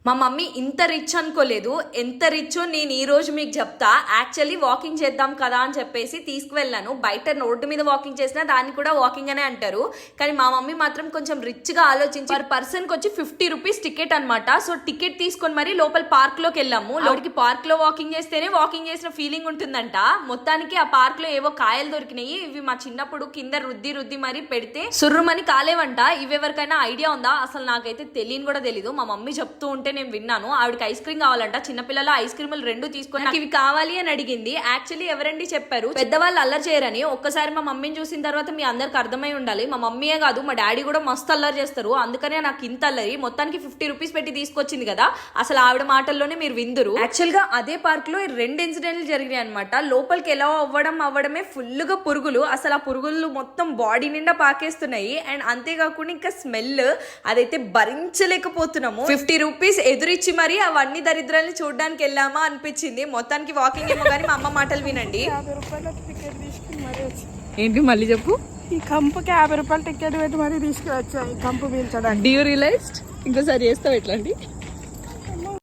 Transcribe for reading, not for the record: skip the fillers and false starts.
మా మమ్మీ ఇంత రిచ్ అనుకోలేదు. ఎంత రిచ్ నేను ఈ రోజు మీకు చెప్తా. యాక్చువల్లీ వాకింగ్ చేద్దాం కదా అని చెప్పేసి తీసుకువెళ్ళాను. బయట రోడ్డు మీద వాకింగ్ చేసినా దాన్ని కూడా వాకింగ్ అనే అంటారు. కానీ మా మమ్మీ మాత్రం కొంచెం రిచ్ గా ఆలోచించి పర్ పర్సన్ కి వచ్చి 50 రూపీస్ టికెట్ అనమాట. సో టికెట్ తీసుకొని మరి లోపల పార్క్ లోకి వెళ్ళాము. లోపలికి పార్క్ లో వాకింగ్ చేస్తేనే వాకింగ్ చేసిన ఫీలింగ్ ఉంటుందంట. మొత్తానికి ఆ పార్క్ లో ఏవో కాయలు దొరికినాయి. ఇవి మా చిన్నప్పుడు కింద రుద్ది మరి పెడితే సుర్రుమని కాలేవంట. ఇవి ఎవరికైనా ఐడియా ఉందా? అసలు నాకైతే తెలియని కూడా తెలీదు. మా మమ్మీ చెప్తూ ఉంటే నేను విన్నాను. ఆవిడకి ఐస్ క్రీమ్ కావాలంట. చిన్నపిల్లల ఐస్ క్రీములు 2 తీసుకొని నాకు ఇవి కావాలి అని అడిగింది. యాక్చువల్లీ ఎవరండి చెప్పారు, పెద్దవాళ్ళు అల్లరి చేయరని. ఒక్కసారి మా మమ్మీని చూసిన తర్వాత మీ అందరికి అర్థమై ఉండాలి. మా మమ్మీయే కాదు మా డాడీ కూడా మస్తు అల్లరి చేస్తారు. అందుకనే నాకు ఇంత అల్లరి. మొత్తానికి 50 రూపీస్ పెట్టి తీసుకొచ్చింది కదా, అసలు ఆవిడ మాటల్లోనే మీరు విందురు. యాక్చువల్ గా అదే పార్క్ లో 2 ఇన్సిడెంట్లు జరిగినాయి అనమాట. లోపలికి ఎలా అవ్వడమే ఫుల్ గా పురుగులు. అసలు ఆ పురుగులు మొత్తం బాడీ నిండా పాకేస్తున్నాయి. అండ్ అంతేకాకుండా ఇంకా స్మెల్ అదైతే భరించలేకపోతున్నాము. 50 రూపీస్ ఎదురిచ్చి మరి అవన్నీ దరిద్రాన్ని చూడడానికి వెళ్ళామా అనిపించింది. మొత్తానికి వాకింగ్ ఏమో కానీ మా అమ్మ మాటలు వినండి. 50 రూపాయల టికెట్ తీసుకుని మరి ఏంటి మళ్ళీ చెప్పు. ఈ కంపుకి 50 రూపాయల టికెట్ పెట్టి మరీ తీసుకువచ్చా ఈ కంపు పీల్చడానికి. Do you realised? ఇంకోసారి చేస్తావు ఎట్లా అండి?